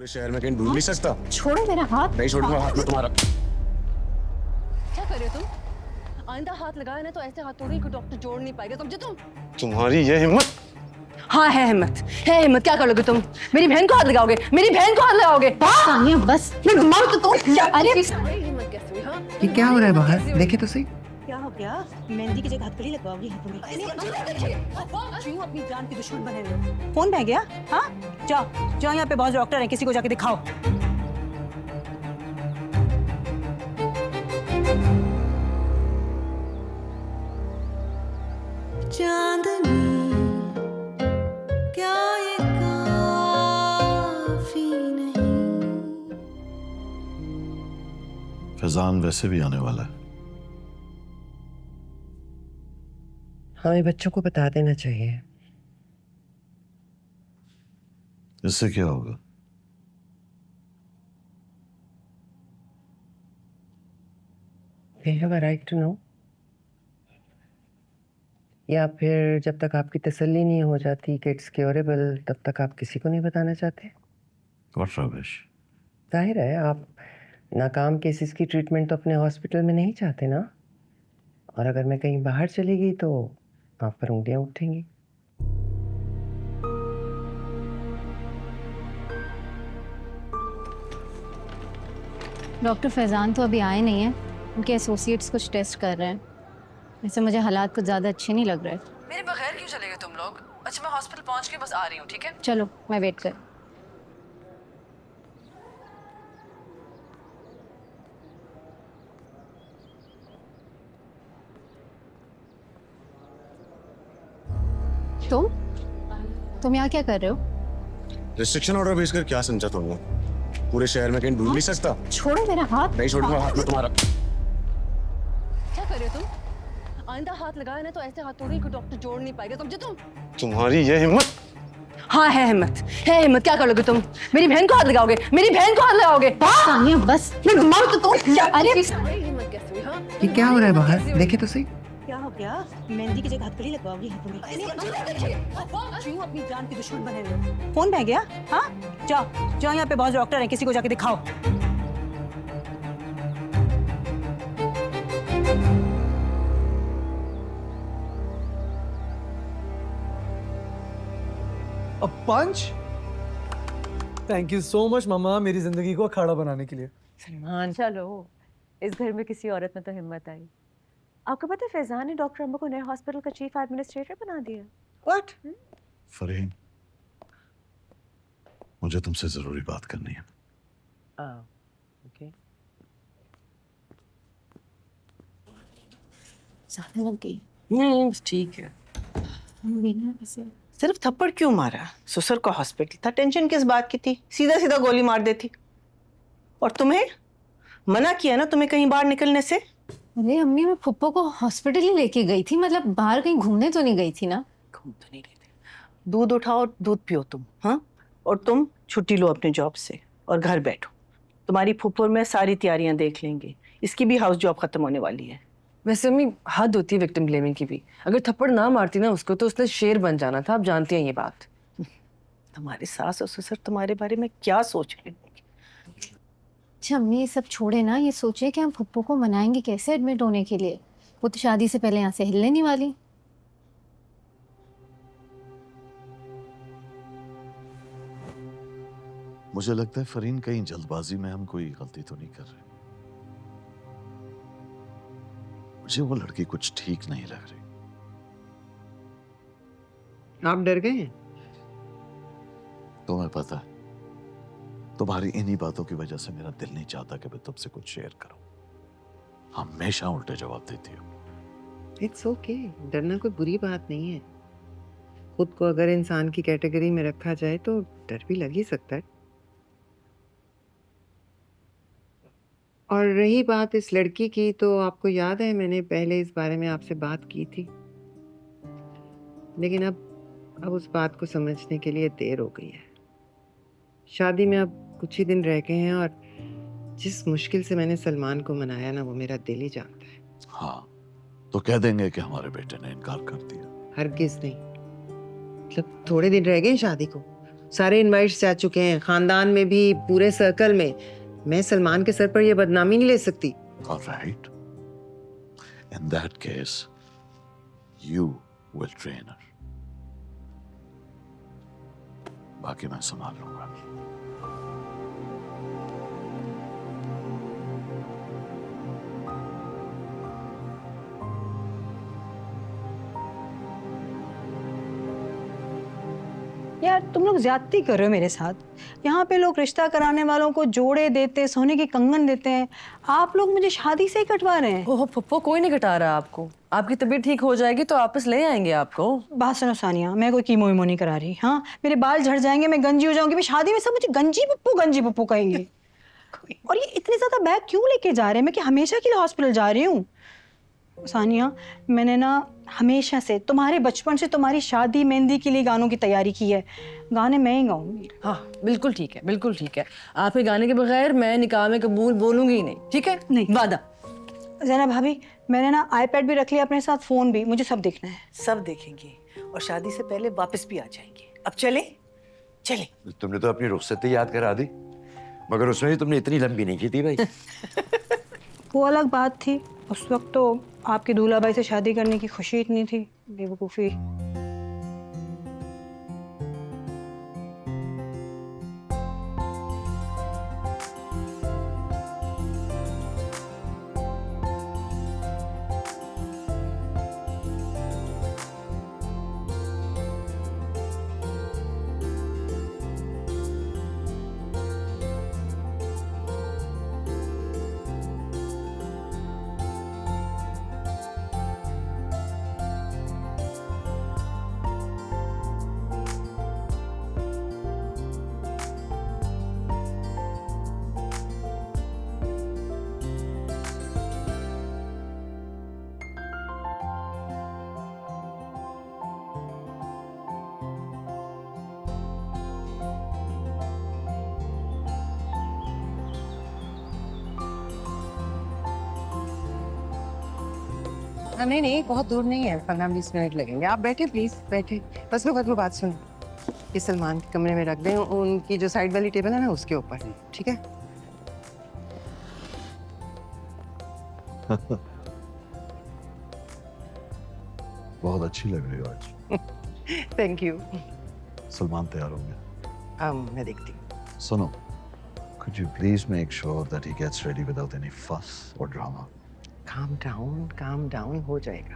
पूरे शहर में कहीं ढूंढ नहीं सकता। छोड़ो मेरा हाथ। नहीं छोड़ूंगा हाथ में तुम्हारा। क्या कर रहे हो तुम? आइंदा हाथ लगाया ना तो ऐसे हाथ तोड़ेंगे कि डॉक्टर जोड़ नहीं पाएगा, समझे तुम? तुम्हारी ये हिम्मत। हाँ है हिम्मत, है हिम्मत। क्या करोगे तुम? मेरी बहन को हाथ लगाओगे? मेरी बहन को हाथ लगाओगे? सानिया बस। मार तो तुम। अरे हिम्मत कैसे हुई? हाँ ये क्या हो रहा है बाहर? देखे तो सही। क्या हो गया? मेहंदी की जगह हथकड़ी लगवाओगी हाथों में? क्यों अपनी जान की दुश्मन बने हुए हो? फोन बह गया? हाँ, जाओ जाओ, यहाँ पे बहुत डॉक्टर हैं, किसी को जाके दिखाओ। चांदनी क्या ये काफी नहीं? फैजान वैसे भी आने वाला है। हमें बच्चों को बता देना चाहिए। इससे क्या होगा? They have a right to know। या फिर जब तक आपकी तसल्ली नहीं हो जाती कि इट्स क्योरेबल, तब तक आप किसी को नहीं बताना चाहते? What rubbish। जाहिर है आप नाकाम केसेस की ट्रीटमेंट तो अपने हॉस्पिटल में नहीं चाहते ना। और अगर मैं कहीं बाहर चली गई तो आप पर उंगलियां उठेंगी। डॉक्टर फैजान तो अभी आए नहीं हैं। उनके एसोसिएट्स कुछ टेस्ट कर रहे हैं। वैसे मुझे हालात कुछ ज़्यादा अच्छे नहीं लग रहे। मेरे बगैर क्यों चले गए तुम लोग? अच्छा मैं हॉस्पिटल पहुंच के बस आ रही हूँ, ठीक है? चलो मैं वेट कर। तुम यहाँ क्या कर रहे हो? रिस्ट्रिक्शन ऑर्डर भेजकर क्या समझा तुमने? पूरे शहर में कहीं ढूंढ नहीं सकता। छोड़ो मेरा हाथ। नहीं छोड़ूंगा हाथ में तुम्हारा। क्या कर रहे हो तुम? आइंदा हाथ लगाया ना तो ऐसे हाथ तोड़ेंगे कि डॉक्टर जोड़ नहीं पाएगा, समझे तुम? तुम्हारी ये हिम्मत। हाँ है हिम्मत, है हिम्मत। क्या करोगे तुम? मेरी बहन को हाथ लगाओगे? मेरी बहन को हाथ लगाओगे? सानिया बस। मार तो तुम। अरे हिम्मत कैसे हुई? हाँ ये क्या हो रहा है बाहर? देखे तो सही। क्या हो गया? मेहंदी की जगह हथकड़ी लगवाओगी हाथों में? क्यों अपनी जान की दुश्मन बने हुए हो? फोन बह गया? हाँ, जाओ जाओ, यहाँ पे बहुत डॉक्टर हैं, किसी को जाके दिखाओ। A punch? Thank you so much मामा, मेरी जिंदगी को अखाड़ा बनाने के लिए। सलमान, चलो, इस घर में किसी औरत में तो हिम्मत आई। आपको पता है फैजान ने डॉक्टर अम्मा को नए हॉस्पिटल का चीफ एडमिनिस्ट्रेटर बना दिया। व्हाट? फरहीन, मुझे तुमसे जरूरी बात करनी है। ओके। ज्यादा लग गई। नहीं ठीक है। वैसे सिर्फ थप्पड़ क्यों मारा? ससुर का हॉस्पिटल था, टेंशन किस बात की थी? सीधा सीधा गोली मार देती। और तुम्हें मना किया ना तुम्हें कहीं बाहर निकलने से? अरे अम्मी, मैं फुप्पो को हॉस्पिटल ही लेके गई थी। मतलब बाहर कहीं घूमने तो नहीं गई थी ना। घूम तो नहीं रहे थे। दूध उठाओ, दूध पियो तुम। हाँ, और तुम छुट्टी लो अपने जॉब से और घर बैठो। तुम्हारी फुप्पो में सारी तैयारियां देख लेंगे। इसकी भी हाउस जॉब खत्म होने वाली है। वैसे अम्मी हद होती है विक्टिम ब्लेमिंग की भी। अगर थप्पड़ ना मारती ना उसको तो उसने शेर बन जाना था। आप जानती हैं ये बात। तुम्हारे सास और ससुर तुम्हारे बारे में क्या सोच रहे होंगे? अच्छा अम्मी, ये सब छोड़े ना। ये सोचे कि हम फुप्पो को मनाएंगे कैसे एडमिट होने के लिए। वो तो शादी से पहले यहाँ से हिलने नहीं वाली। मुझे लगता है फरहीन, कहीं जल्दबाजी में हम कोई गलती तो नहीं कर रहे। मुझे वो लड़की कुछ ठीक नहीं लग रही। आप डर गए हैं? तुम्हें पता है, तुम्हारी इन्हीं बातों की वजह से मेरा दिल नहीं चाहता कि मैं तुमसे कुछ शेयर करूं। हमेशा उल्टे जवाब देती हो। It's okay. डरना कोई बुरी बात नहीं है। खुद को अगर इंसान की कैटेगरी में रखा जाए तो डर भी लग ही सकता है। और रही बात इस लड़की की, तो आपको याद है मैंने पहले इस बारे में आपसे बात की थी। लेकिन अब उस बात को समझने के लिए देर हो गई है। शादी में अब कुछ ही दिन रह गए हैं और जिस मुश्किल से मैंने सलमान को मनाया ना, वो मेरा दिल ही जानता है। हाँ, तो कह देंगे कि हमारे बेटे ने इनकार कर दिया। हरगिज नहीं। मतलब थोड़े दिन रह गए हैं शादी को, सारे इनवाइट्स जा चुके हैं, खानदान में भी, पूरे सर्कल में। मैं सलमान के सर पर यह बदनामी नहीं ले सकती। All right. In that case, you will train her. बाकी मैं संभाल लूंगा। यार तुम लोग ज्यादती कर रहे हो मेरे साथ। यहाँ पे लोग रिश्ता कराने वालों को जोड़े देते, सोने के कंगन देते हैं, आप लोग मुझे शादी से ही कटवा रहे हैं। ओह पप्पो, कोई नहीं कटा रहा आपको। आपकी तबीयत ठीक हो जाएगी तो वापस ले आएंगे आपको। बात सुनो सानिया, मैं कोई कीमो वीमो नहीं करा रही। हाँ, मेरे बाल झड़ जाएंगे, मैं गंजी हो जाऊंगी, मैं शादी में सब मुझे गंजी पप्पू कहेंगे। और ये इतने ज्यादा बैग क्यों लेके जा रहे हैं? मैं क्या हमेशा के लिए हॉस्पिटल जा रही हूँ? सानिया, मैंने ना हमेशा से, तुम्हारे बचपन से तुम्हारी शादी मेहंदी के लिए गानों की तैयारी की है। गाने मैं ही गाऊंगी। हाँ बिल्कुल ठीक है, बिल्कुल ठीक है। आपके गाने के बगैर मैं निकाह में कबूल बोलूंगी ही नहीं, ठीक है? नहीं। वादा। ज़ैनब भाभी, मैंने ना आईपैड भी रख लिया अपने साथ, फोन भी, मुझे सब देखना है। सब देखेंगे और शादी से पहले वापस भी आ जाएंगे। अब चले चले। तुमने तो अपनी रुखसत ही याद करा दी, मगर उसमें भी तुमने इतनी लंबी नहीं की थी भाई। वो अलग बात थी, उस वक्त तो आपके दूल्हा भाई से शादी करने की खुशी इतनी थी। बेवकूफ़ी। नहीं नहीं, बहुत दूर नहीं है, 15-20 मिनट लगेंगे। आप बैठे प्लीज, बैठे। बस वो बात सुन, ये सलमान के कमरे में रख दें, उनकी जो साइड वाली टेबल है ना उसके ऊपर, ठीक है? बहुत अच्छी लग रही हो आज। Thank you. सलमान तैयार हो गया? मैं देखती हूँ। सुनो, could you please make sure that he gets ready without any fuss or drama? Calm down हो जाएगा।